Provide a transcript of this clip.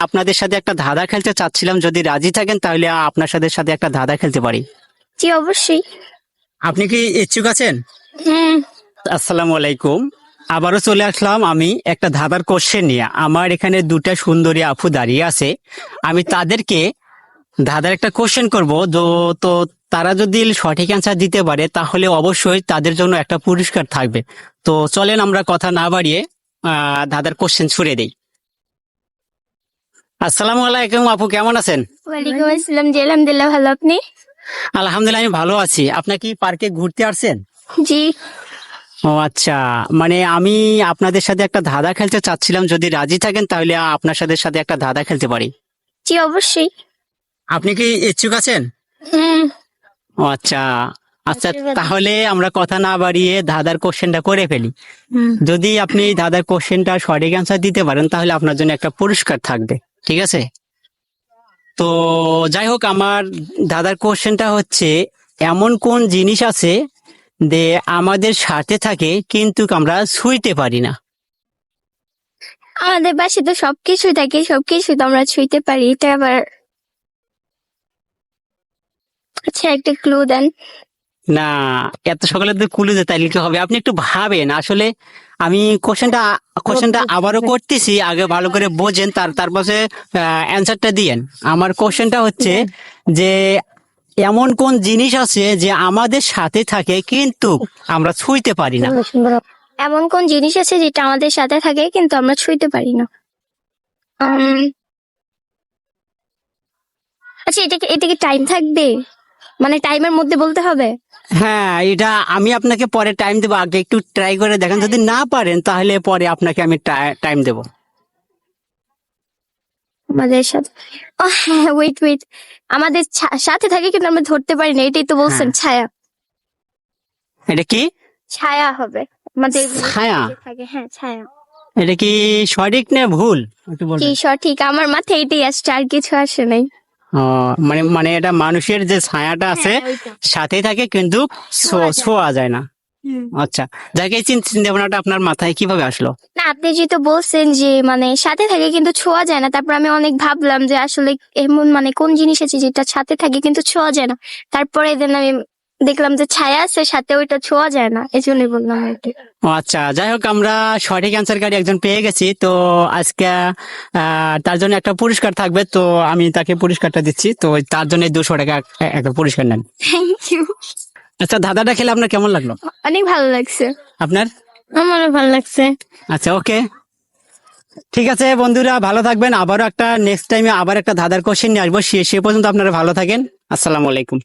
আপনাদের সাথে একটা ধাঁধা খেলতে চাচ্ছিলাম, যদি রাজি থাকেন তাহলে আপনার সাথে একটা ধাঁধা খেলতে পারি। জি অবশ্যই। আপনি কি ইচ্ছুক আছেন? হ্যাঁ। আসসালামু আলাইকুম। আবারও চলে আসলাম আমি একটা ধাঁধার কোশ্চেন নিয়ে। আমার এখানে দুটা সুন্দরী আপু দাঁড়িয়ে আছে, আমি তাদেরকে ধাঁধার একটা কোশ্চেন করব। তো তারা যদি সঠিক অ্যান্সার দিতে পারে তাহলে অবশ্যই তাদের জন্য একটা পুরস্কার থাকবে। তো চলেন আমরা কথা না বাড়িয়ে ধাঁধার কোশ্চেন ছুড়ে দেই। আসসালামু আলাইকুম আপু, কেমন আছেন? ওয়ালাইকুম আসসালাম। জি আলহামদুলিল্লাহ, ভালো। আপনি? আলহামদুলিল্লাহ, আমি ভালো আছি। আপনি কি পার্কে ঘুরতে আসছেন? জি। ও আচ্ছা, মানে আমি আপনাদের সাথে একটা ধাঁধা খেলতে চাচ্ছিলাম, যদি রাজি থাকেন তাহলে আপনার সাথে একটা ধাঁধা খেলতে পারি। জি অবশ্যই। আপনি কি ইচ্ছুক আছেন? হ্যাঁ। ও আচ্ছা আচ্ছা, তাহলে আমরা কথা না বাড়িয়ে ধাঁধার কোশ্চেনটা করে ফেলি। যদি আপনি এই ধাঁধার কোশ্চেনটা সঠিক অ্যান্সার দিতে পারেন তাহলে আপনার জন্য একটা পুরস্কার থাকবে, ঠিক আছে? তো যাই হোক, আমার ধাঁধার কোশ্চেনটা হচ্ছে, এমন কোন জিনিস আছে যে আমাদের সাথে থাকে কিন্তু আমরা ছুঁইতে পারি না? আমাদের বাসায় তো সবকিছু থাকে, সবকিছু তো আমরা ছুঁইতে পারি। এটা আবার, আচ্ছা একটা ক্লু দেন। না, এত সকালে তো কুলে যে তাইলে কি হবে? আপনি একটু ভাবেন আসলে। আমি কোশ্চেনটা আবারও করতেছি, আগে ভালো করে বোঝেন, তারপরে অ্যান্সারটা দিয়েন। আমার কোশ্চেনটা হচ্ছে যে, এমন কোন জিনিস আছে যে আমাদের সাথে থাকে কিন্তু আমরা ছুঁইতে পারি না? এমন কোন জিনিস আছে যেটা আমাদের সাথে থাকে কিন্তু আমরা ছুঁইতে পারি না? আচ্ছা, এটা কি টাইম থাকবে? মানে টাইমের মধ্যে বলতে হবে? হ্যাঁ, এটা আমি আপনাকে পরে টাইম দেবো, আগে একটু ট্রাই করে দেখেন। যদি না পারেন তাহলে পরে আপনাকে আমি টাইম দেবো। আমাদের সাথে, ও হ্যাঁ, ওয়েট ওয়েট, আমাদের সাথে থাকে কিন্তু আমরা ধরতে পারি না, এটাই তো বলছেন। হ্যাঁ। ছায়া। এটা কি? ছায়া হবে আমাদের ছায়া? থাকে, হ্যাঁ ছায়া। এটা কি সঠিক না ভুল একটু কি বলবেন? সঠিক? আমার মাথায় এটাই আসছে, আর কিছু আসে নাই। ও, মানে মানে এটা মানুষের যে ছায়াটা আছে হ্যাঁ, ওইটা। সাথে থাকে কিন্তু ছোঁয়া যায় না। আচ্ছা, যাকে এই চিন্তা ভাবনাটা আপনার মাথায় কিভাবে আসলো? না, আপনি যেহেতু বলছেন যে মানে সাথে থাকে কিন্তু ছোঁয়া যায় না, তারপর আমি অনেক ভাবলাম যে আসলে এমন মানে কোন জিনিস আছে যেটা সাথে থাকে কিন্তু ছোঁয়া যায় না। তারপরে দেন আমি দেখলাম যে ছায়া আছে সাথে, ওইটা ছোঁয়া যায় না, এই জন্যই বললাম আর কি। ও আচ্ছা, যাই হোক, আমরা সঠিক অ্যান্সারকারী একজন পেয়ে গেছি। তো আজকে তার জন্য একটা পুরস্কার থাকবে, তো আমি তাকে পুরস্কারটা দিচ্ছি। তো তার জন্য 200 টাকা একটা পুরস্কার নেন। Thank you. আচ্ছা, ধাঁধাটা খেলে আপনার কেমন লাগলো? অনেক ভালো লাগছে। আপনার? আমারও ভালো লাগছে। আচ্ছা, ওকে, ঠিক আছে বন্ধুরা, ভালো থাকবেন। আবারও একটা নেক্সট টাইমে আবার একটা ধাঁধার কোশ্চেন নিয়ে আসবো। সে পর্যন্ত আপনারা ভালো থাকেন। আসসালামু আলাইকুম।